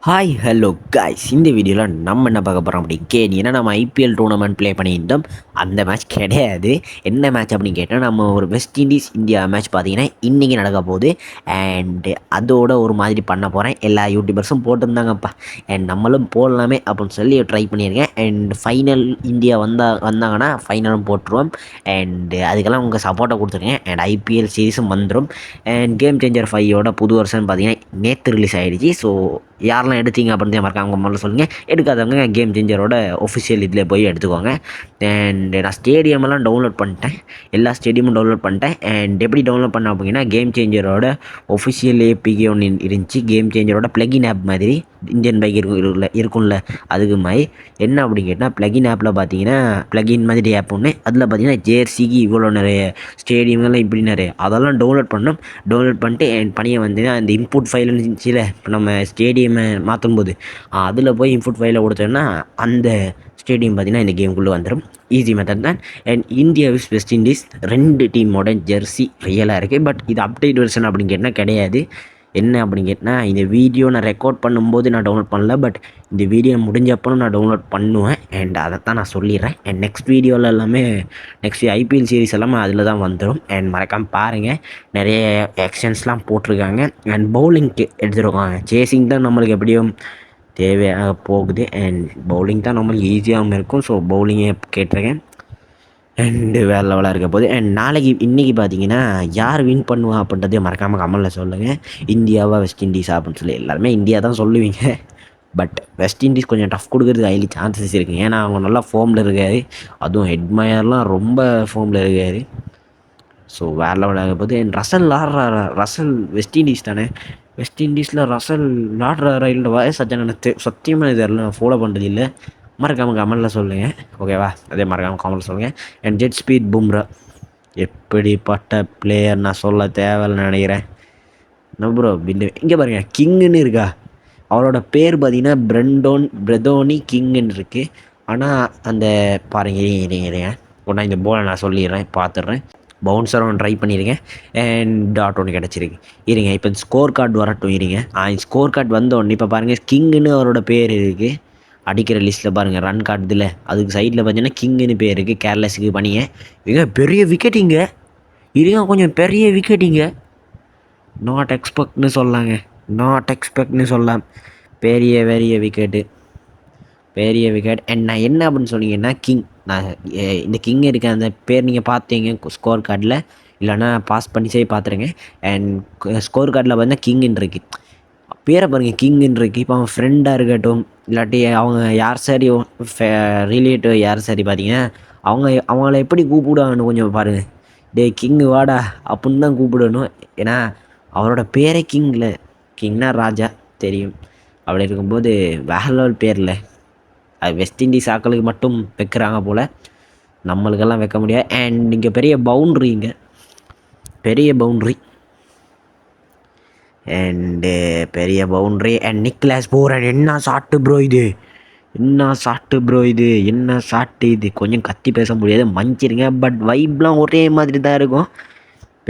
Hi hello guys, இந்த வீடியோவில் நம்ம என்ன பார்க்க போகிறோம் அப்படின்னு கேட்டீங்கன்னா, நம்ம ஐபிஎல் டூர்னமெண்ட் ப்ளே பண்ணியிருந்தோம். அந்த மேட்ச் கிடையாது. என்ன மேட்ச் அப்படின்னு கேட்டால், நம்ம ஒரு வெஸ்ட் இண்டீஸ் இந்தியா மேட்ச் பார்த்தீங்கன்னா இன்றைக்கி நடக்க போகுது. அண்டு அதோட ஒரு மாதிரி பண்ண போகிறேன். எல்லா யூடியூபர்ஸும் போட்டிருந்தாங்கப்பா, அண்ட் நம்மளும் போடலாமே அப்படின்னு சொல்லி ட்ரை பண்ணியிருக்கேன். அண்ட் ஃபைனல் இந்தியா வந்தாங்கன்னா ஃபைனலும் போட்டுருவோம். அண்டு அதுக்கெல்லாம் உங்கள் சப்போர்ட்டை கொடுத்துருக்கேன். அண்ட் ஐபிஎல் சீரீஸும் வந்துடும். அண்ட் கேம் சேஞ்சர் 5ஓட புது வருஷன் பார்த்தீங்கன்னா நேற்று ரிலீஸ் ஆகிடுச்சு. ஸோ யாரெல்லாம் எடுத்தீங்க அப்படின்னு மறக்காம முதல்ல சொல்லுங்கள். எடுக்காதவங்க கேம் சேஞ்சரோட ஒஃபிஷியல் இதில் போய் எடுத்துக்கோங்க. அண்ட் நான் ஸ்டேடியமெல்லாம் டவுன்லோட் பண்ணிட்டேன். எல்லா ஸ்டேடியமும் டவுன்லோட் பண்ணிட்டேன். அண்ட் எப்படி டவுன்லோட் பண்ண அப்படின்னா, கேம் சேஞ்சரோட ஒஃபிஷியல் ஏபிகே ஒன்று இருந்துச்சு. கேம் சேஞ்சரோட ப்ளகின் ஆப் மாதிரி இந்தியன் பைக் இருக்கும்ல அதுக்கு மாதிரி என்ன அப்படின்னு கேட்டால், ப்ளகின் ஆப்பில் பார்த்தீங்கன்னா ப்ளகின் மாதிரி ஆப் ஒன்று, அதில் பார்த்தீங்கன்னா ஜேர்சிக்கு இவ்வளோ நிறைய ஸ்டேடியம்லாம் இப்படி நிறைய அதெல்லாம் டவுன்லோட் பண்ணோம். டவுன்லோட் பண்ணிட்டு என் பணியை வந்து அந்த இன்புட் ஃபைல் இருந்துச்சுல, இப்போ நம்ம ஸ்டேடியமை மாற்றும் போது அதில் போய் இன்புட் ஃபைலை கொடுத்தோன்னா அந்த ஸ்டேடியம் பார்த்திங்கன்னா இந்த கேமுக்குள்ளே வந்துடும். ஈஸி மெத்தட் தான். And India vs West Indies 2 டீமோட ஜெர்சி ரியலாக இருக்குது. பட் இது அப்டேட் வெர்ஷன் அப்படின்னு கேட்டால் கிடையாது. என்ன அப்படின்னு கேட்டால், இந்த வீடியோ நான் ரெக்கார்ட் பண்ணும்போது நான் டவுன்லோட் பண்ணல. பட் இந்த வீடியோ முடிஞ்சப்போ நான் டவுன்லோட் பண்ணுவேன். அண்ட் அதைத்தான் நான் சொல்லிடுறேன். அண்ட் நெக்ஸ்ட் வீடியோவில் எல்லாமே நெக்ஸ்ட் ஐபிஎல் சீரிஸ் எல்லாமே அதில் தான் வந்துடும். அண்ட் மறக்காமல் பாருங்கள், நிறைய ஆக்ஷன்ஸ்லாம் போட்டிருக்காங்க. அண்ட் பவுலிங்க்கு எடுத்துருக்காங்க. சேசிங் தான் நம்மளுக்கு எப்படியும் தேவையாக போகுது. அண்ட் பவுலிங் தான் நம்மளுக்கு ஈஸியாகவும் இருக்கும். ஸோ பவுலிங்கே கேட்டிருக்கேன். அண்டு வேறு லெவலாக இருக்க போகுது. அண்ட் இன்றைக்கி பார்த்தீங்கன்னா யார் வின் பண்ணுவா அப்படின்றதே மறக்காமல் கமெண்டில் சொல்லுங்கள். இந்தியாவா வெஸ்ட் இண்டீஸா அப்படின்னு சொல்லி எல்லாருமே இந்தியா தான் சொல்லுவீங்க. பட் வெஸ்ட் இண்டீஸ் கொஞ்சம் டஃப் கொடுக்குறதுக்கு ஹைலி சான்சஸ் இருக்குது. ஏன்னா அவங்க நல்லா ஃபார்மில் இருக்காரு. அதுவும் ஹெட்மயர்லாம் ரொம்ப ஃபார்மில் இருக்காரு. ஸோ வேறு லெவலாக போகுது. அண்ட் ரசல் ஆடுறாரா? ரசல் வெஸ்ட் இண்டீஸ் தானே. வெஸ்ட் இண்டீஸில் ரசல் ஆடுறாரா இல்லை வயசாச்சான எனக்கு சத்தியமாக இது எல்லாம் ஃபாலோ பண்ணுறது இல்லை. மறக்காமல் கமெண்டில் சொல்லுங்கள், ஓகேவா? அதே மறக்காமல் கமெண்டில் சொல்லுங்கள். அண்ட் ஜெட் ஸ்பீட் பும்ரா எப்படிப்பட்ட பிளேயர் நான் சொல்ல தேவையில்லைன்னு நினைக்கிறேன். என்ன ப்ரோ இங்கே பாருங்கள், கிங்குன்னு இருக்கா. அவரோட பேர் பார்த்தீங்கன்னா பிரதோனி கிங்குன்னு இருக்குது. ஆனால் அந்த பாருங்க, இருங்க ஒன்றா இந்த போலை நான் சொல்லிடுறேன், பார்த்துட்றேன். பவுன்சர் ஒன்று ட்ரை பண்ணியிருக்கேன். அண்ட் டாட் ஒன்று கிடச்சிருக்கு. இருங்க இப்போ ஸ்கோர் கார்டு வரட்டும். இருங்க ஸ்கோர் கார்டு வந்தோடனே இப்போ பாருங்கள், கிங்குன்னு அவரோட பேர் இருக்குது. அடிக்கிற லிஸ்ட்டில் பாருங்கள், ரன் காட்டுதில்ல, அதுக்கு சைடில் பார்த்தீங்கன்னா கிங்குன்னு பேர் இருக்குது. கேர்லெஸுக்கு பண்ணிங்க. இங்கே பெரிய விக்கெட்டிங்க. இருங்க கொஞ்சம் பெரிய விக்கெட்டிங்க. நாட் எக்ஸ்பெக்ட்னு சொல்லலாங்க. நாட் எக்ஸ்பெக்ட்னு சொல்லலாம். பெரிய விக்கெட்டு, பெரிய விக்கெட். அண்ட் நான் என்ன அப்படின்னு சொன்னீங்கன்னா, கிங். நான் இந்த கிங் இருக்க அந்த பேர் நீங்கள் பார்த்தீங்க ஸ்கோர் கார்டில், இல்லைனா பாஸ் பண்ணி சரி பார்த்துருங்க. அண்ட் ஸ்கோர் கார்டில் பார்த்தீங்கன்னா கிங்குன்னு இருக்குது. பேரை பாருங்கள், கிங்குன்னு இருக்குது. இப்போ அவன் ஃப்ரெண்டாக இருக்கட்டும், இல்லாட்டி அவங்க யார் சரி ரிலேட்டிவ் யார் சரி பார்த்தீங்கன்னா, அவங்கள எப்படி கூப்பிடுவாங்கன்னு கொஞ்சம் பாருங்கள். டே கிங்கு வாடா அப்படின்னு தான் கூப்பிடணும். ஏன்னா அவரோட பேரே கிங்கில். கிங்னா ராஜா தெரியும். அப்படி இருக்கும்போது வேற லெவல் பேரில் அது வெஸ்ட் இண்டீஸ் ஆக்களுக்கு மட்டும் வைக்கிறாங்க போல், நம்மளுக்கெல்லாம் வைக்க முடியாது. அண்ட் இங்கே பெரிய பவுண்ட்ரிங்க, பெரிய பவுண்ட்ரி. அண்டு பெரிய பவுண்ட்ரி. அண்ட் நிக்லாஸ் பூரன் என்ன ஷாட்டு ப்ரோ இது, என்ன ஷாட்டு ப்ரோ இது, என்ன ஷாட்டு இது. கொஞ்சம் கத்தி பேச முடியாது, மன்னிச்சிருங்க. பட் வைப்லாம் ஒரே மாதிரி தான் இருக்கும்.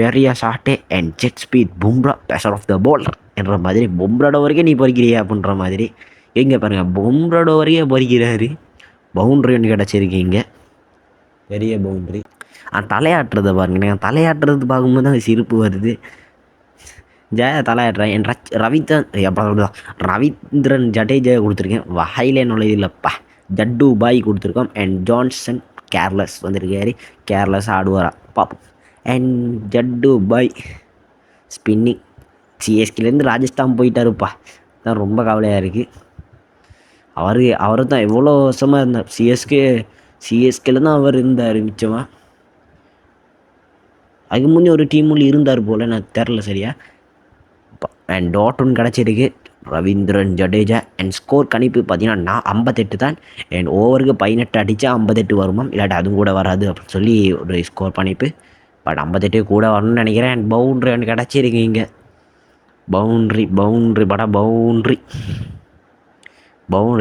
பெரிய shot. And jet speed Bumrah pacer of the bowler என்ற மாதிரி, பும்ராட வரைக்கும் நீ பொறிக்கிறியா அப்படின்ற மாதிரி. எங்கே பாருங்கள், பும்ராட வரைக்கும் பொறிக்கிறாரு. பவுண்ட்ரி ஒன்று கிடச்சிருக்கீங்க, பெரிய பவுண்ட்ரி. தலையாட்டுறதை பாருங்க, எனக்கு தலையாட்டுறது பார்க்கும்போது தான் சிரிப்பு வருது. தலையாட்டுறேன். என் ரவீந்திரன் ஜடேஜா கொடுத்துருக்கேன். வகையிலே நுழையுது இல்லைப்பா. ஜட்டு பாய் கொடுத்துருக்கோம். அண்ட் ஜான்சன் கேர்லெஸ் வந்திருக்காரு. கேர்லெஸ் ஆடுவாரா பாப்போம். அண்ட் ஜட்டு பாய் ஸ்பின்னிங். சிஎஸ்கேலேருந்து ராஜஸ்தான் போயிட்டாருப்பா, தான் ரொம்ப கவலையாக இருக்குது. அவர் தான் எவ்வளோ வருஷமாக இருந்தார் சிஎஸ்கேல தான் அவர் இருந்தார் மிச்சமாக. அதுக்கு முன்னே ஒரு டீமுள்ள இருந்தார் போல், நான் தெரில சரியா. அண்ட் டாட் ஒன்று கிடச்சிருக்கு, ரவீந்திரன் ஜடேஜா. அண்ட் ஸ்கோர் கணிப்பு பார்த்தீங்கன்னா 58 தான். அண்ட் ஓவருக்கு 18 அடித்தா 58 வருமாம், இல்லாட்டி அதுவும் கூட வராது அப்படின்னு சொல்லி ஒரு ஸ்கோர் கணிப்பு. பட் 58 கூட வரணும்னு நினைக்கிறேன். அண்ட் பவுண்ட்ரி ஒன்று கிடச்சிருக்கு இங்கே. பவுண்ட்ரி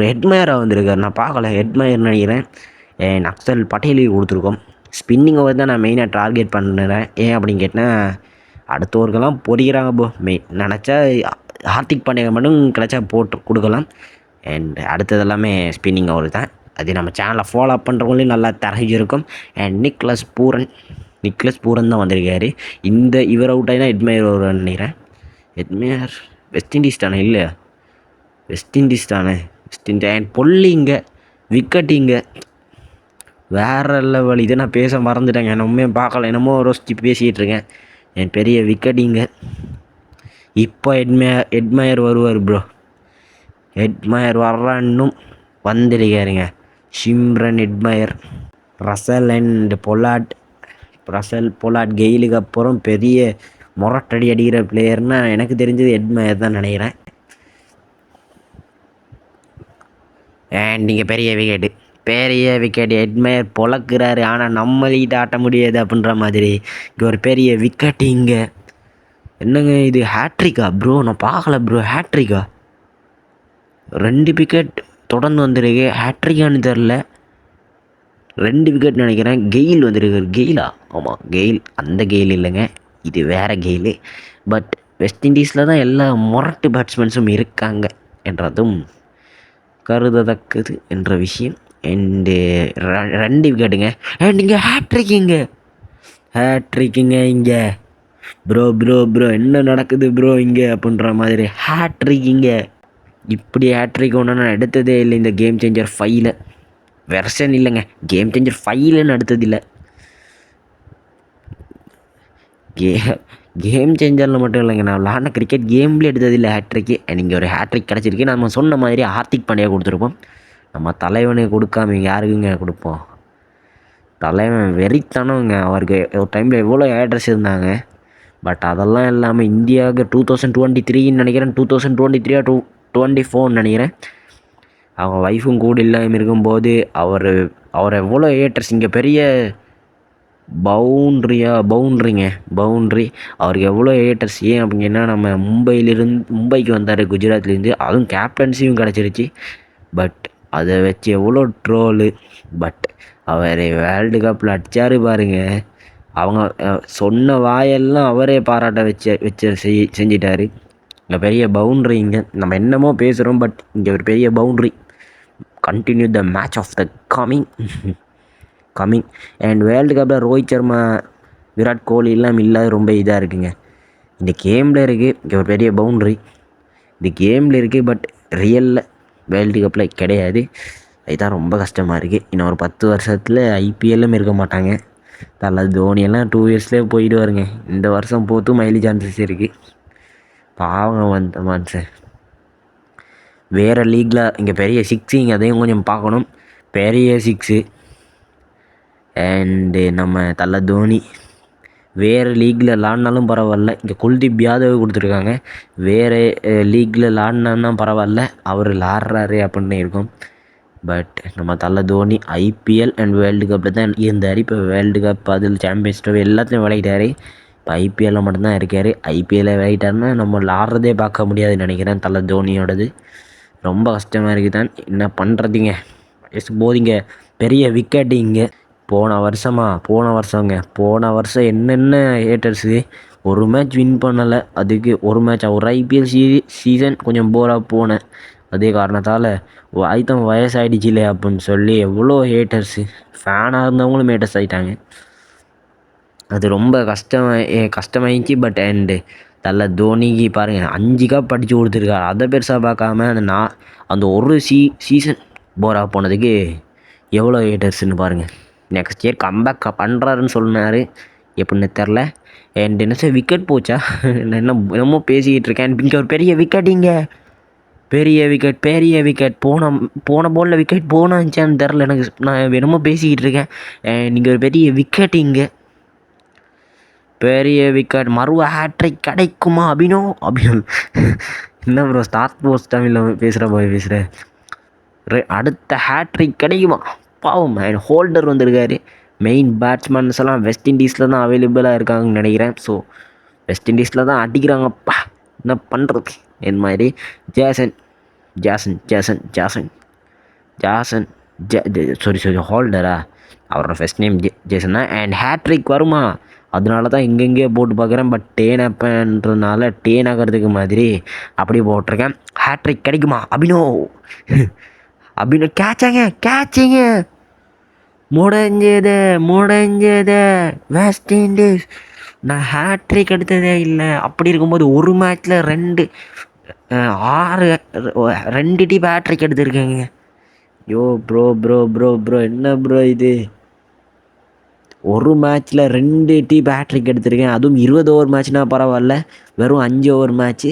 ஹெட்மயராக வந்திருக்காரு, நான் பார்க்கல. ஹெட்மயர்னு நினைக்கிறேன். அண்ட் அக்சல் பட்டேலுக்கு கொடுத்துருக்கோம். ஸ்பின்னிங் ஓவர் தான் நான் மெயினாக டார்கெட் பண்ணுறேன். ஏன் அப்படின்னு கேட்டால், அடுத்தவர்களெலாம் பொறிக்கிறாங்க ப்ரோ. நினச்சா ஹார்திக் பாண்டியா மட்டும் கிடச்சா போட்டு கொடுக்கலாம். அண்ட் அடுத்தது எல்லாமே ஸ்பின்னிங் ஓவர் தான். அது நம்ம சேனலை ஃபாலோ பண்ணுறவங்களையும் நல்லா தெரிஞ்சிருக்கும். அண்ட் நிக்லஸ் பூரன் தான் வந்திருக்காரு. இவர் அவுட் ஆகினா எட்மயர் வருவான்னு நினைக்கிறேன். எட்மயர் வெஸ்ட் இண்டீஸ் தானே? இல்லை, வெஸ்ட் இண்டீஸ் தானே. அண்ட் பொல்லிங்க விக்கெட்டிங்க வேறு லெவல். இதை நான் பேச மறந்துட்டேங்க, என்னமே பார்க்கல, என்னமோ ரோஸ்டி பேசிகிட்டு இருக்கேன். என் பெரிய விக்கெட்டிங்க இப்போ எட்மயர் வருவார் ப்ரோ. எட்மயர் வர்றான்னும் வந்திருக்காருங்க. Shimron Hetmyer, Russell and Pollard. கெயிலுக்கு அப்புறம் பெரிய முரட்டடி அடிக்கிற பிளேயர்னால் எனக்கு தெரிஞ்சது எட்மயர் தான் நினைக்கிறேன். அண்ட் நீங்கள் பெரிய விக்கெட் எட்மயர் பொழக்கிறாரு. ஆனால் நம்மள்கிட்ட ஆட்ட முடியாது அப்படின்ற மாதிரி இங்கே ஒரு பெரிய விக்கெட்டு. இங்கே என்னங்க இது, ஹேட்ரிக்கா ப்ரோ? நான் பார்க்கல ப்ரோ. ஹேட்ரிக்கா 2 விக்கெட் தொடர்ந்து வந்திருக்கு. ஹேட்ரிக்கான்னு தெரில, 2 விக்கெட் நினைக்கிறேன். கெயில் வந்திருக்காரு. கெயிலா? ஆமாம், கெயில். அந்த கெயில் இல்லைங்க, இது வேறு கெயிலு. பட் வெஸ்ட் இண்டீஸில் தான் எல்லா முரட்டு பேட்ஸ்மேன்ஸும் இருக்காங்க என்றதும் கருதத்தக்கது என்ற விஷயம். அண்டு 2 விக்கெட்டுங்க. அண்ட் இங்கே ஹேட்ரிக்குங்க இங்கே. ப்ரோ என்ன நடக்குது ப்ரோ இங்கே அப்படின்ற மாதிரி ஹேட்ரிக்குங்க. இப்படி ஹேட்ரிக் ஒன்று நான் எடுத்ததே இல்லை இந்த கேம் சேஞ்சர் 5ல். வெர்ஷன் இல்லைங்க, கேம் சேஞ்சர் 5ன்னு எடுத்ததில்லை. கேம் சேஞ்சரில் மட்டும் இல்லைங்க, நான் விளாண்ட கிரிக்கெட் கேம்லேயே எடுத்ததில்லை ஹேட்ரிக்கு. நீங்கள் ஒரு ஹேட்ரிக் கிடச்சிருக்கு. நம்ம சொன்ன மாதிரி ஹார்திக் பாண்டியா கொடுத்துருப்போம். நம்ம தலைவனுக்கு கொடுக்காம யாருக்குங்க கொடுப்போம்? தலைவன் வெறித்தனவங்க. அவருக்கு ஒரு டைமில் எவ்வளோ ஏட்ரஸ் இருந்தாங்க. பட் அதெல்லாம் இல்லாமல் இந்தியாவுக்கு 2023ன்னு நினைக்கிறேன், 2023 24 நினைக்கிறேன், அவங்க ஒய்ஃபும் கூட இல்லாமல் இருக்கும்போது அவர் எவ்வளோ ஏட்ரஸ். இங்கே பெரிய பவுண்ட்ரி அவருக்கு எவ்வளோ ஏட்டர்ஸ். ஏன் அப்படின்னா நம்ம மும்பைக்கு வந்தார் குஜராத்லேருந்து, அதுவும் கேப்டன்சியும் கிடச்சிருச்சு. பட் அதை வச்சு எவ்வளோ ட்ரோலு. பட் அவர் வேர்ல்டு கப்பில் அடித்தார் பாருங்க. அவங்க சொன்ன வாயெல்லாம் அவரே பாராட்ட செஞ்சிட்டார். இங்கே பெரிய பவுண்ட்ரி. இங்கே நம்ம என்னமோ பேசுகிறோம், பட் இங்கே ஒரு பெரிய boundary. Continue the match of the coming. And world கப்பில் ரோஹித் சர்மா, விராட் கோலி எல்லாம் இல்லாத ரொம்ப இதாக இருக்குங்க. இந்த கேமில் இருக்குது இங்கே ஒரு பெரிய பவுண்ட்ரி. இந்த கேமில் இருக்குது, பட் ரியலில் வேர்ல்டு கப்பில் கிடையாது. அதுதான் ரொம்ப கஷ்டமாக இருக்குது. இன்னும் ஒரு 10 வருஷத்தில் ஐபிஎல்லும் இருக்க மாட்டாங்க. தோனியெல்லாம் 2 இயர்ஸ்லேயே போயிடுவாருங்க. இந்த வருஷம் போத்தும் மைலி சான்சஸ் இருக்குது. பாவம் வந்த மனுஷன். வேறு லீக்கில் இங்கே பெரிய சிக்ஸிங், அதையும் கொஞ்சம் பார்க்கணும். பெரிய 6. அண்டு நம்ம தோனி வேறு லீக்கில் விளாட்னாலும் பரவாயில்ல. இங்கே குல்தீப் யாதவ் கொடுத்துருக்காங்க. வேறு லீக்கில் விளாட்னா பரவாயில்ல, அவர் விளாட்றாரு அப்படின்னு இருக்கும். பட் நம்ம தோனி ஐபிஎல் அண்ட் வேர்ல்டு கப்பில் தான் இருந்தார். இப்போ வேர்ல்டு கப், அதில் சாம்பியன்ஸ் ட்ரோஃபி எல்லாத்தையும் விளையாட்டார். இப்போ ஐபிஎல்லில் மட்டும்தான் இருக்கார். ஐபிஎல்லில் விளையாட்டாருன்னா நம்ம விளாட்றதே பார்க்க முடியாதுன்னு நினைக்கிறேன். தோனியோடது ரொம்ப கஷ்டமாக இருக்குது தான். என்ன பண்ணுறதுங்க, போதிங்க பெரிய விக்கெட்டு. இங்கே போன வருஷம் என்னென்ன ஹேட்டர்ஸு. ஒரு மேட்ச் வின் பண்ணலை, அதுக்கு ஒரு ஐபிஎல் சீசன் கொஞ்சம் போராக போனேன். அதே காரணத்தால் வயசாகிடுச்சில்லே அப்படின்னு சொல்லி எவ்வளோ ஹேட்டர்ஸு. ஃபேனாக இருந்தவங்களும் ஹேட்டர்ஸ் ஆகிட்டாங்க. அது ரொம்ப கஷ்டமாயிடுச்சு. பட் அண்டு தோனிக்கு பாருங்கள் 5 கப் அடித்து கொடுத்துருக்காரு. அதை பெருசாக பார்க்காம அந்த ஒரு சீசன் போராக போனதுக்கு எவ்வளோ ஹேட்டர்ஸ்ன்னு பாருங்கள். நெக்ஸ்ட் இயர் கம்பேக் பண்ணுறாருன்னு சொன்னார், எப்படின்னு தெரில. அண்ட் என்ன சார் விக்கெட் போச்சா? என்னமோ பேசிக்கிட்டு இருக்கேன். இங்கே ஒரு பெரிய விக்கெட்டிங்க. பெரிய விக்கெட் போன பாலில் விக்கெட் போனாச்சான்னு தெரில எனக்கு. நான் என்னமோ பேசிக்கிட்டு இருக்கேன். நீங்கள் ஒரு பெரிய விக்கெட். இங்கே பெரிய விக்கெட். மறுவ ஹேட்ரிக் கிடைக்குமா? அபினவ் என்ன ப்ரோ ஸ்டார்ட் போஸ்ட் தமிழில் பேசுகிறேன். அடுத்த ஹேட்ரிக் கிடைக்குமா? பாவம். அண்ட் ஹோல்டர் வந்திருக்காரு. மெயின் பேட்ஸ்மேன்ஸ் எல்லாம் வெஸ்ட் இண்டீஸில் தான் அவைலபிளாக இருக்காங்கன்னு நினைக்கிறேன். ஸோ வெஸ்ட் இண்டீஸில் தான் அடிக்கிறாங்கப்பா, என்ன பண்ணுறது? என் மாதிரி ஜாசன் ஹோல்டரா? அவரோட ஃபர்ஸ்ட் நேம் ஜேசன் தான். அண்ட் ஹேட்ரிக் வருமா? அதனால தான் எங்கெங்கேயோ போட்டு பார்க்குறேன். பட் டேன் ஆப்பன்றதுனால டேன் ஆகிறதுக்கு மாதிரி அப்படி போட்டிருக்கேன். ஹேட்ரிக் கிடைக்குமா? அபினோ கேட்சிங்க முடிஞ்சது வெஸ்ட் இண்டீஸ். நான் ஹேட்ரிக் எடுத்ததே இல்லை. அப்படி இருக்கும்போது ஒரு மேட்ச்சில் 2 டீம் ஹேட்ரிக் எடுத்திருக்கேங்க. யோ ப்ரோ என்ன ப்ரோ இது? ஒரு மேட்ச்சில் 2 ஹேட்ரிக் எடுத்திருக்கேன். அதுவும் 20 ஓவர் மேட்ச்னால் பரவாயில்ல, வெறும் 5 ஓவர் மேட்ச்சு.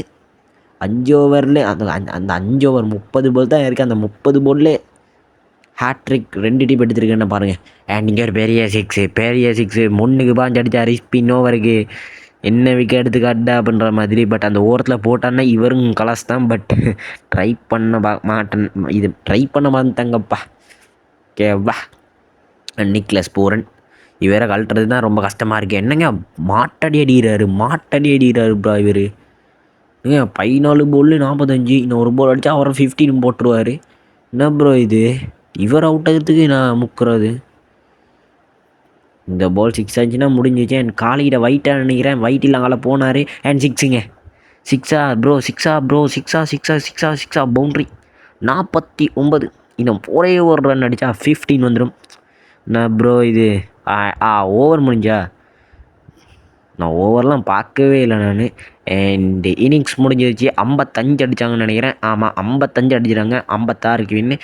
5 ஓவரில் அந்த 5 ஓவர் 30 பால் தான் இருக்குது. அந்த 30 பால்லே ஹேட்ரிக் 2 டீம் எடுத்திருக்கேன்னு பாருங்கள். அண்ட் இங்கே ஒரு பெரிய சிக்ஸு முன்னுக்கு பாஞ்சு அடித்தார் ஸ்பின் ஓவருக்கு. என்ன விக்கெட் எடுத்து காட்டா அப்படின்ற மாதிரி. பட் அந்த ஓரத்தில் போட்டான்னா இவரும் கலாஸ் தான். பட் ட்ரை பண்ண மாட்டேங்கப்பா. ஓகேவா? நிக்லஸ் பூரன் இவரை கழட்டுறது தான் ரொம்ப கஷ்டமாக இருக்குது. என்னங்க மாட்டடி அடிக்கிறாரு ப்ரோ இவர். ஏங்க 14 பால் 45, இன்னும் ஒரு பால் அடித்தா அவரை 15 போட்டுருவார். என்ன ப்ரோ இது? இவர் அவுட் ஆகிறதுக்கு நான் முக்குறது. இந்த பால் 6 ஆச்சுன்னா முடிஞ்சிச்சு. அண்ட் காலையில் வைட்டாக நினைக்கிறேன். வைட்டில் அங்கே போனார். அண்ட் சிக்ஸா பவுண்ட்ரி 49. இன்னும் ஒரே ஒரு ரன் அடித்தா 15 வந்துடும். நான் ப்ரோ இது ஓவர் முடிஞ்சா? நான் ஓவர்லாம் பார்க்கவே இல்லை நான். அண்டு இன்னிங்ஸ் முடிஞ்சிருச்சு. 55 அடித்தாங்கன்னு நினைக்கிறேன். ஆமாம் 55 அடிச்சிட்டாங்க. 56க்கு வின்னு.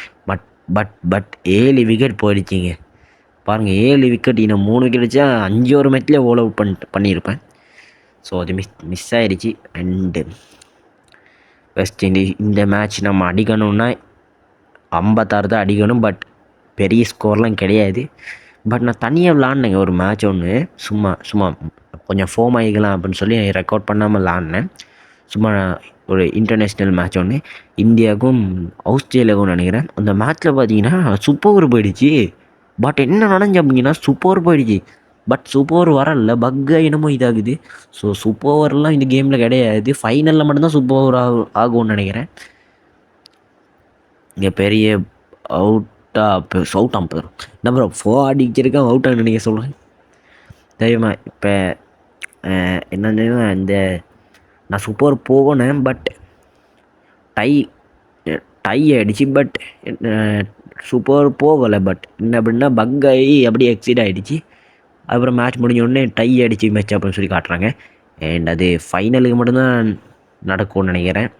பட் 7 விக்கெட் போயிடுச்சிங்க. பாருங்கள் 7 விக்கெட். இன்னும் 3 விக்கெட் அடித்தா 5 ஓவர் மேட்ச்லேயே ஓல் அவுட் பண்ணியிருப்பேன். ஸோ அது மிஸ் ஆகிடுச்சு. அண்டு வெஸ்ட் இண்டீஸ் இந்த மேட்ச் நம்ம அடிக்கணும்னா 56 தான் அடிக்கணும். பட் பெரிய ஸ்கோர்லாம் கிடையாது. பட் நான் தனியாக விளாட்னேங்க ஒரு மேட்ச் ஒன்று. சும்மா கொஞ்சம் ஃபோம் ஆகிக்கலாம் அப்படின்னு சொல்லி ரெக்கார்ட் பண்ணாமல் விளாட்னேன். சும்மா ஒரு இன்டர்நேஷ்னல் மேட்ச் ஒன்று இந்தியாவுக்கும் ஆஸ்திரேலியாவுக்கும் நினைக்கிறேன். அந்த மேட்ச்சில் பார்த்தீங்கன்னா சூப்பர் ஓவர் போயிடுச்சு. பட் என்ன நடந்துச்சு அப்படிங்கன்னா சூப்பர் ஓவர் போயிடுச்சு. பட் சூப்பர் ஓவர் வரல, பக்கு என்னமோ இதாகுது. ஸோ சூப்பர் ஓவர்லாம் இந்த கேமில் கிடையாது. ஃபைனலில் மட்டும்தான் சூப்பர் ஓவர் ஆகும்னு நினைக்கிறேன். இங்கே பெரிய அவுட் அம்பர் என்ன ப்ரோ 4 அடிச்சிருக்கேன் அவுட் ஆகுன்னு நீங்கள் சொல்கிறேன் தெரியுமா? இப்போ என்னன்னா இந்த நான் சூப்பர் போனேன். பட் டை ஆகிடுச்சு. பட் சூப்பர் போகலை. பட் என்ன அப்படின்னா பக் ஆகி அப்படியே எக்ஸிட் ஆகிடுச்சு. அப்புறம் மேட்ச் முடிஞ்சோடனே டை அடிச்சு மேட்ச் அப்படின்னு சொல்லி காட்டுறாங்க. அண்ட் அது ஃபைனலுக்கு மட்டும்தான் நடக்கும்னு நினைக்கிறேன்.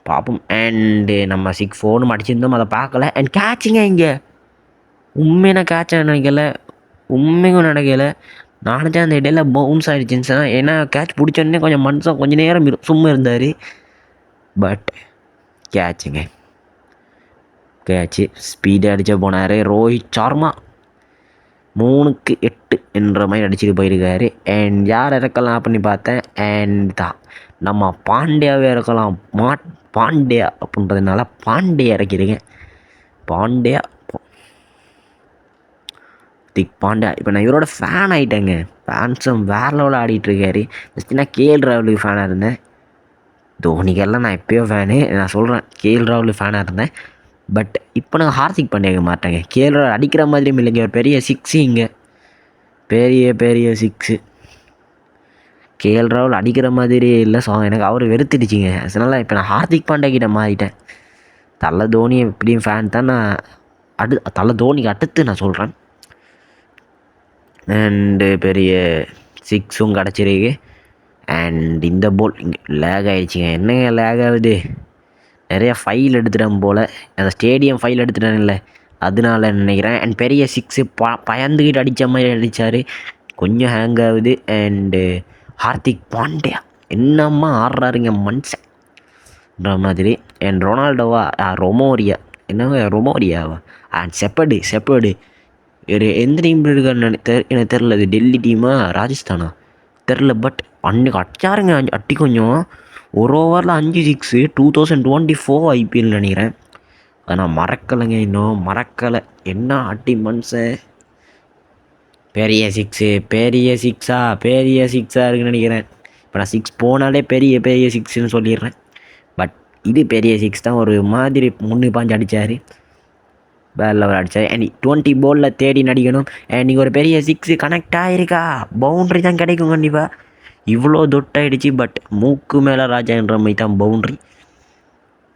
பார்ப்போம். அண்டு நம்ம 6-4 அடிச்சிருந்தோம், அதை பார்க்கல. அண்ட் கேட்சிங்க இங்கே உண்மையான கேட்சாக உண்மையும் நடக்கலை. நானும் அந்த இடையில பவுன்ஸ் ஆகிடுச்சுன்னு சொன்னால், ஏன்னா கேட்ச் பிடிச்சோடனே கொஞ்சம் நேரம் சும்மா இருந்தார். பட் கேட்சுங்க ஸ்பீடாக அடித்த போனார். ரோஹித் சர்மா 3க்கு 8 என்ற மாதிரி அடிச்சுட்டு போயிருக்காரு. அண்ட் யார் இறக்கலாம் அப்படின்னு பார்த்தேன். அண்ட் தான் நம்ம பாண்டியாவே இறக்கலாம். பாண்டியா அப்படின்றதுனால பாண்டியா இறக்கிருக்கேன். பாண்டியா இப்போ நான் இவரோட ஃபேன் ஆகிட்டேங்க. ஃபேன்ஸும் வேறு லெவலில் ஆடிட்டுருக்காரு. ஃபஸ்ட்டு நான் கேஎல் ராகுலுக்கு ஃபேனாக இருந்தேன். தோனிக்கெல்லாம் நான் எப்போயோ ஃபேனு. நான் சொல்கிறேன் கேஎல் ராகுலுக்கு ஃபேனாக இருந்தேன். பட் இப்போ நான் ஹார்திக் பாண்டியாக்க மாட்டேங்க. கேஎல் ராகுல் அடிக்கிற மாதிரியும் இல்லைங்க. ஒரு பெரிய சிக்ஸு இங்கே பெரிய சிக்ஸு. கேஎல் ராகுல் அடிக்கிற மாதிரி இல்லை. ஸோ எனக்கு அவர் வெறுத்துடுச்சிங்க. அதனால் இப்போ நான் ஹார்திக் பாண்டியா கிட்ட மாறிட்டேன். தலை தோனி எப்படியும் ஃபேன் தான். நான் தலை தோனிக்கு அடுத்து நான் சொல்கிறேன். அண்டு பெரிய சிக்ஸும் கிடச்சிருக்கு. அண்ட் இந்த பால் இங்கே லேக் ஆகிடுச்சிங்க. என்னங்க லேக் ஆகுது? நிறையா ஃபைல் எடுத்துட்டேன் போல். அந்த ஸ்டேடியம் ஃபைல் எடுத்துட்டேன் இல்லை, அதனால நினைக்கிறேன். அண்ட் பெரிய சிக்ஸு பயந்துக்கிட்டு அடித்த மாதிரி அடித்தார். கொஞ்சம் ஆகுது. அண்டு ஹார்திக் பாண்டியா என்னம்மா ஆடுறாருங்க மனுஷன்ற மாதிரி. அண்ட் ரொனால்டோவா ரொமோரியாவா அண்ட் செப்பர்டு ஒரு எந்த டீம் இருக்கான்னு எனக்கு தெரில. அது டெல்லி டீமா ராஜஸ்தானா தெரில. பட் அன்றைக்கி அடிச்சாருங்க கொஞ்சம். ஒரு ஓவரில் 5 சிக்ஸு 2024 ஐபிஎல் நினைக்கிறேன். அதை நான் மறக்கலைங்க, இன்னும் மறக்கலை. என்ன அடி மனுஷன். பெரிய சிக்ஸாக இருக்குன்னு நினைக்கிறேன். இப்போ நான் 6 போனாலே பெரிய சிக்ஸ்ன்னு சொல்லிடுறேன். பட் இது பெரிய சிக்ஸ் தான். ஒரு மாதிரி 3 பாஞ்சு அடித்தார். வேறு லெவல் அடித்தார். அண்ட் 20 பாலில் தேடி நடிக்கணும். அண்ட் நீங்கள் ஒரு பெரிய 6 கனெக்ட் ஆகிருக்கா, பவுண்ட்ரி தான் கிடைக்கும் கண்டிப்பாக. இவ்வளோ தொட்டாயிடுச்சு. பட் மூக்கு மேலே ராஜா என்ற மாதிரி தான் பவுண்ட்ரி.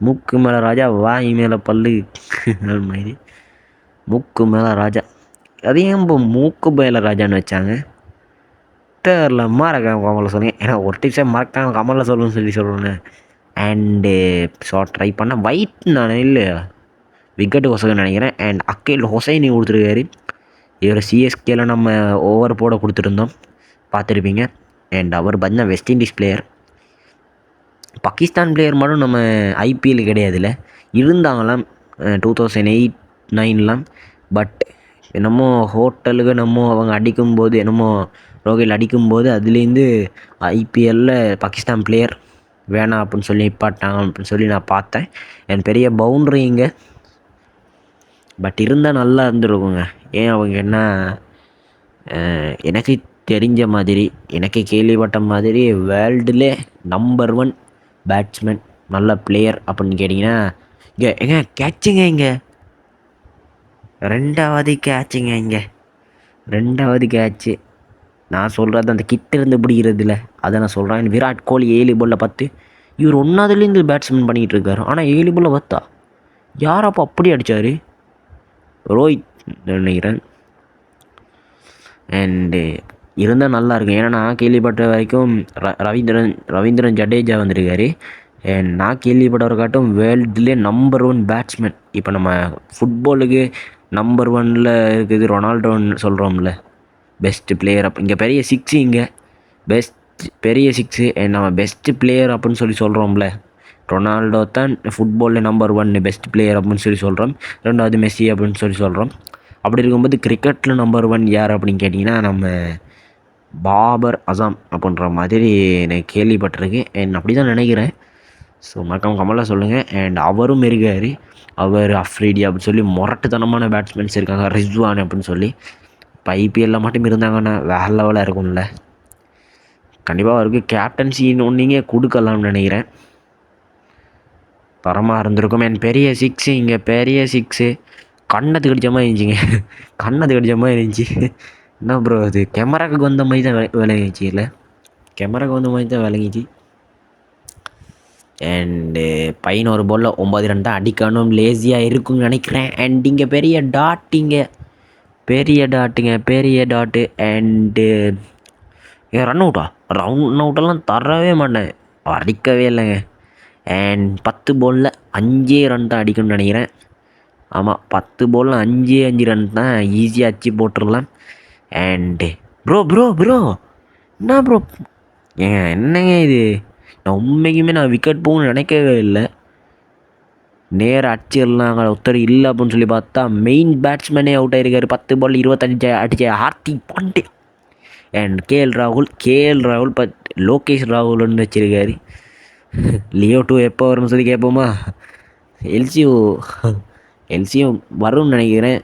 மூக்கு மேலே ராஜா, வாய் மேலே பல்லு மாதிரி. மூக்கு மேலே ராஜா, அது ஏன் இப்போ மூக்கு மேலே ராஜான்னு வச்சாங்க தெரில. மறக்காம கமலில் சொல்லுங்கள். ஏன்னா ஒரு டிப்ஸே மறக்காம கமலில் சொல்லணும்னு சொல்லுவேன். அண்டு ஸோ ட்ரை பண்ண ஒயிட் நான் இல்லையா விக்கெட்டு கொசகன்னு நினைக்கிறேன். அண்ட் அக்கேல் ஹொசைனி கொடுத்துருக்காரு. இவர் சிஎஸ்கேல நம்ம ஓவர் போட கொடுத்துருந்தோம், பார்த்துருப்பீங்க. அண்ட் அவர் பார்த்தீங்கன்னா west Indies player. Pakistan player மட்டும் நம்ம ஐபிஎல் கிடையாதுல்ல, இருந்தாங்களாம் 2008-9லாம். பட் என்னமோ ஹோட்டலுக்கு நம்ம அவங்க அடிக்கும்போது, என்னமோ ரோகில் அடிக்கும்போது அதுலேருந்து ஐபிஎல்லில் பாகிஸ்தான் பிளேயர் வேணாம் அப்படின்னு சொல்லி நிப்பாட்டாங்க அப்படின்னு சொல்லி நான் பார்த்தேன். என் பெரிய பவுண்ட்ரி இங்கே. பட் இருந்தால் நல்லா இருந்துருக்குங்க. ஏன் அவங்க என்ன, எனக்கு தெரிஞ்ச மாதிரி, எனக்கு கேள்விப்பட்ட மாதிரி வேர்ல்டுலே நம்பர் 1 பேட்ஸ்மேன், நல்ல பிளேயர் அப்படின்னு கேட்டிங்கன்னா இங்கே எங்க கேட்சுங்க, இங்கே 2வது கேட்சுங்க, இங்கே 2வது கேட்சு. நான் சொல்கிறது அந்த கிட்ட இருந்து பிடிக்கிறதுல அதை நான் சொல்கிறேன். விராட் கோலி 7 பாலில் 10, இவர் 1வதுலேருந்து பேட்ஸ்மேன் பண்ணிகிட்டு இருக்காரு. ஆனால் 7 பாலில் 10 யார் அப்போ அப்படி அடித்தார்? ரோஹித் நினைக்கிறேன். அண்டு இருந்தால் நல்லாயிருக்கும். ஏன்னா நான் கேள்விப்பட்ட வரைக்கும் ரவீந்திரன் ஜடேஜா வந்திருக்காரு. அண்ட் நான் கேள்விப்பட்டவரை காட்டும் வேர்ல்டுலே நம்பர் 1 பேட்ஸ்மேன். இப்போ நம்ம ஃபுட்பாலுக்கு நம்பர் 1ல் இருக்குது ரொனால்டோன்னு சொல்கிறோம்ல, பெஸ்ட்டு பிளேயர். அப்போ இங்கே பெரிய 6, இங்கே பெரிய 6. நம்ம பெஸ்ட்டு பிளேயர் அப்படின்னு சொல்லி சொல்கிறோம்ல, ரொனால்டோ தான் ஃபுட்பாலில் நம்பர் 1 பெஸ்ட் பிளேயர் அப்படின்னு சொல்லி சொல்கிறோம். 2வது மெஸ்ஸி அப்படின்னு சொல்லி சொல்கிறோம். அப்படி இருக்கும்போது கிரிக்கெட்டில் நம்பர் 1 யார் அப்படின்னு கேட்டிங்கன்னா நம்ம பாபர் அசாம் அப்படின்ற மாதிரி எனக்கு கேள்விப்பட்டிருக்கு. அண்ட் அப்படி தான் நினைக்கிறேன். ஸோ மறக்காம கமலாக சொல்லுங்கள். அண்ட் அவரும் இருக்கார், அவர் அஃப்ரீடி அப்படின்னு சொல்லி முரட்டுத்தனமான பேட்ஸ்மேன்ஸ் இருக்காங்க, ரிஸ்வான் அப்படின்னு சொல்லி. இப்போ ஐபிஎல்லில் மட்டும் இருந்தாங்கன்னா வேறு லெவலாக இருக்கும்ல. கண்டிப்பாக அவருக்கு கேப்டன்சின்னு ஒன்றிங்க கொடுக்கலாம்னு நினைக்கிறேன், தரமாக இருந்திருக்கும். அண்ட் பெரிய 6 இங்கே பெரிய 6 கண்ணத்துக்கு அடித்த மாதிரி இருந்துச்சிங்க, கண்ணத்துக்கு அடித்த மாதிரி இருந்துச்சு. என்ன ப்ரோ அது கேமராவுக்கு வந்த மாதிரி தான் விளங்கிச்சு, இல்லை கேமராவுக்கு வந்த மாதிரி தான் விளங்கிச்சு. அண்டு 11 பாலில் 9 ரன் தான் அடிக்கணும், லேசியாக இருக்குன்னு நினைக்கிறேன். அண்ட் இங்கே பெரிய டாட்டுங்க, பெரிய டாட்டு. அண்டு ஏன் ரன் அவுட்டெல்லாம் தரவே மாட்டேன், அடிக்கவே இல்லைங்க. அண்ட் 10 பாலில் 5 ரன் தான் அடிக்கணும்னு நினைக்கிறேன். ஆமாம், 10 பாலில் 5 ரன் தான் ஈஸியாக அடிச்சு போட்டுடலாம். அண்டு ப்ரோ என்ன ப்ரோ, ஏங்க என்னங்க இது, நான் உண்மைக்குமே நான் விக்கெட் போகணும்னு நினைக்கவே இல்லை. நேராக அடிச்சிடலாங்க, ஒருத்தர் இல்லை அப்படின்னு சொல்லி பார்த்தா மெயின் பேட்ஸ்மேனே அவுட் ஆகிருக்காரு. 10 பால் 25 அடித்த ஹார்திக் பாண்டியா. அண்ட் கேஎல் ராகுல் லோகேஷ் ராகுல்னு வச்சுருக்காரு. லியோ 2 எப்போ வரும்னு சொல்லி கேட்போமா? எல்சியும் வரும்னு நினைக்கிறேன்,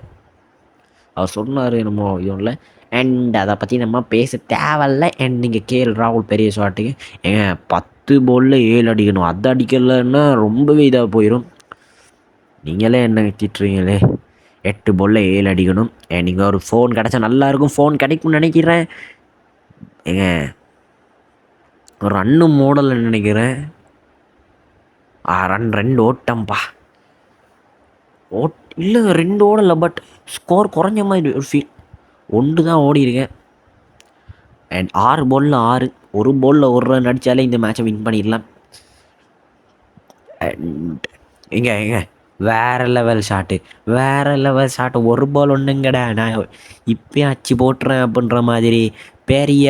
அவர் சொன்னார் என்னமோ இதுவும். அண்ட் அதை பற்றி நம்ம பேச தேவையில்ல. அண்ட் நீங்கள் கேஎல் ராகுல் பெரிய ஷாட்டுக்கு ஏங்க 10 பாலில் 7 அடிக்கணும், அது அடிக்கலைன்னா ரொம்பவே இதாக போயிடும். நீங்களே என்ன திட்டுறீங்களே, 8 பாலில் 7 அடிக்கணும். நீங்கள் ஒரு ஃபோன் கிடச்சா நல்லாயிருக்கும், ஃபோன் கிடைக்கும்னு நினைக்கிறேன். ஏங்க ஒரு ரன்னு மோடல்னு நினைக்கிறேன். ரன் 2 ஓட்டம்பா, இல்லை 2 ஓடலை, பட் ஸ்கோர் குறைஞ்ச மாதிரி ஒரு ஃபீல். 1 தான் ஓடிருக்கேன். அண்ட் 6 பாலில் 6, ஒரு பாலில் 1 ரன் அடித்தாலே இந்த மேட்சை வின் பண்ணிடலாம். அண்ட் எங்க வேறு லெவல் ஷாட்டு, ஒரு பால் ஒன்றுங்கடா, நான் இப்போயும் அடிச்சு போட்டுறேன் அப்படின்ற மாதிரி. பெரிய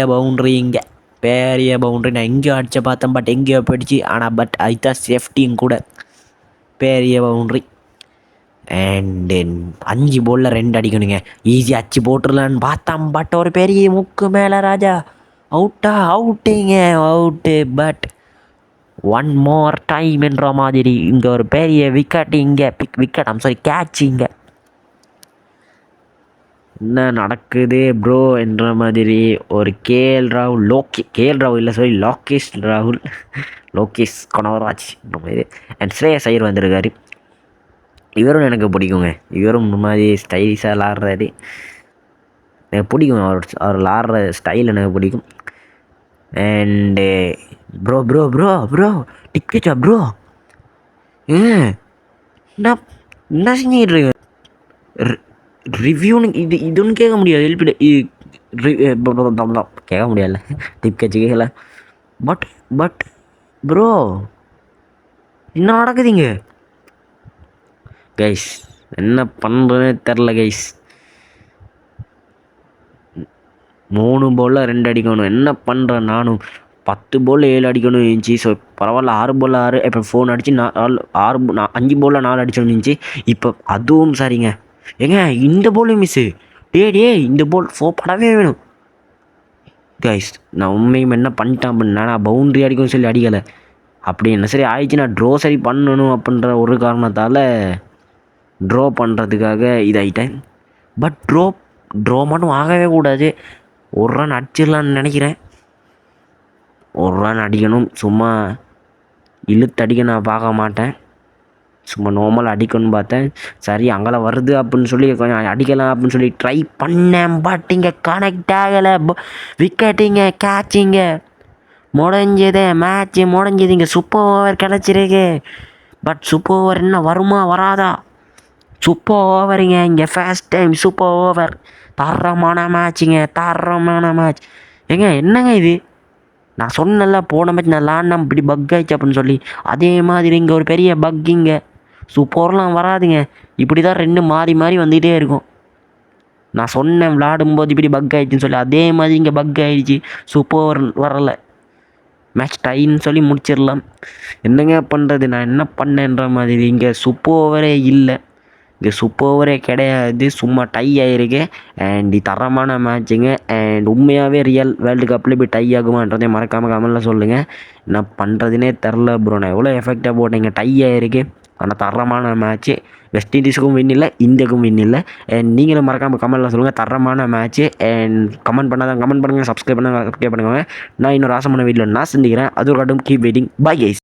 பவுண்ட்ரி நான் எங்கேயோ அடித்த பார்த்தேன், பட் எங்கேயோ போயிடுச்சு. ஆனால் பட் அதுதான் சேஃப்டியும் கூட, பெரிய பவுண்ட்ரி. அண்டு 5 பாலில் 2 அடிக்கணுங்க, ஈஸியாக அடிச்சு போட்டுடலான்னு பார்த்தேன். பட் ஒரு பெரிய முக்கு மேலே ராஜா அவுட்டு. பட் 1 மோர் டைம் என்ற மாதிரி இங்கே ஒரு பெரிய விக்கெட், இங்கே கேட்ச். இங்கே என்ன நடக்குது ப்ரோ என்ற மாதிரி ஒரு கேஎல் ராகுல் லோகேஷ் கனகராஜ் என்ற மாதிரி. அண்ட் ஸ்ரேயஸ் ஐயர் வந்திருக்காரு. இவரும் எனக்கு பிடிக்குங்க. இவரும் இந்த மாதிரி ஸ்டைலிஷாக விளாட்றாரு. எனக்கு பிடிக்கும் அவர் விளாட்ற ஸ்டைல் எனக்கு பிடிக்கும். And bro bro bro bro டிக்கெட்டா ப்ரோ? என்ன என்ன செஞ்சுக்கிட்டு ரிவ்யூன்னு இது ஒன்று கேட்க முடியாது. எழுப்பிடு கேட்க முடியல. டிக்கெட் கேட்கல. பட் ப்ரோ என்ன நடக்குதுங்க கைஸ்? என்ன பண்ணுறதுன்னு தெரில கைஸ். 3 பாலில் 2 அடிக்கணும். என்ன பண்ணுறேன் நானும்? 10 பாலில் 7 அடிக்கணும் இருந்துச்சு. ஸோ பரவாயில்ல, 6 பாலில் 6. இப்போ ஃபோன் அடித்து 5 பாலில் 4 அடிச்சோன்னு இருந்துச்சு. இப்போ அதுவும் சரிங்க. ஏங்க இந்த பாலும் மிஸ்ஸு. டே இந்த பால் படவே வேணும் கைஸ். நான் உண்மையும் என்ன பண்ணிட்டேன் அப்படின்னா, நான் பவுண்ட்ரி அடிக்கணும்னு சொல்லி அடிக்கலை. அப்படி என்ன சரி ஆயிடுச்சு, நான் ட்ரோ சரி பண்ணணும் அப்படின்ற ஒரு காரணத்தால் ட்ரா பண்ணுறதுக்காக இதாகிட்டேன். பட் ட்ரா மட்டும் ஆகவே கூடாது. ஒரு ரன் அடிச்சிடலான்னு நினைக்கிறேன். ஒரு ரன் அடிக்கணும். சும்மா இழுத்து அடிக்க நான் பார்க்க மாட்டேன். சும்மா நார்மல் அடிக்கணும்னு பார்த்தேன். சரி அங்கெல்லாம் வருது அப்படின்னு சொல்லி கொஞ்சம் அடிக்கலாம் அப்படின்னு சொல்லி ட்ரை பண்ணேன். பட் இங்கே கனெக்ட் ஆகலை. விக்கெட்டிங்க, கேட்சிங்க முடிஞ்சது. மேட்ச்சு முடிஞ்சது. இங்கே சூப்பர் ஓவர் கிடச்சிருக்கு. பட் சூப்பர் ஓவர் என்ன வருமா வராதா? சூப்பர் ஓவருங்க. இங்கே ஃபர்ஸ்ட் டைம் சூப்பர் ஓவர். தரமான மேட்ச்சுங்க, தரமான மேட்ச். ஏங்க என்னங்க இது? நான் சொன்னல போன மேட்ச் நான் லான்னா இப்படி பக் ஆயிடுச்சு அப்படின்னு சொல்லி. அதே மாதிரி இங்கே ஒரு பெரிய பக்கிங்க. சூப்பர்லாம் வராதுங்க. இப்படி தான் 2 மாறி மாறி வந்துகிட்டே இருக்கும். நான் சொன்னேன் விளாடும்போது இப்படி பக் ஆயிடுச்சுன்னு சொல்லி. அதே மாதிரி இங்கே பக் ஆகிடுச்சு. சூப்பர் ஓவர் வரலை. மேட்ச் டைன்னு சொல்லி முடிச்சிடலாம். என்னங்க பண்ணுறது? நான் என்ன பண்ணேன்ற மாதிரி. இங்கே சூப்பர் ஓவரே இல்லை. இங்கே சூப்பர் ஓவரே கிடையாது. சும்மா டை ஆகிருக்கு. அண்ட் தரமான மேட்சுங்க. அண்ட் உண்மையாகவே ரியல் வேர்ல்டு கப்பில் இப்படி டை ஆகுமான்றதே மறக்காமல் கமெண்டில் சொல்லுங்கள். என்ன பண்ணுறதுனே தெரில ப்ரோ. நான் எவ்வளோ எஃபெக்டாக போட்டேங்க. டை ஆகிருக்கு. ஆனால் தரமான மேட்ச்சு. வெஸ்ட் இண்டீஸுக்கும் வின் இல்லை, இந்தியாவுக்கும் வின் இல்லை. அண்ட் நீங்களும் மறக்காமல் கமெண்டில் சொல்லுங்கள் தரமான மேட்ச்சு. அண்ட் கமெண்ட் பண்ணாதான் கமெண்ட் பண்ணுங்கள், சப்ஸ்கிரைப் பண்ணுங்கள். நான் இன்னொரு ஆசமான வீடியோவில் நான் சந்திக்கிறேன். அது ஒரு கட்டும் கீப் வெயிட்டிங். Bye guys.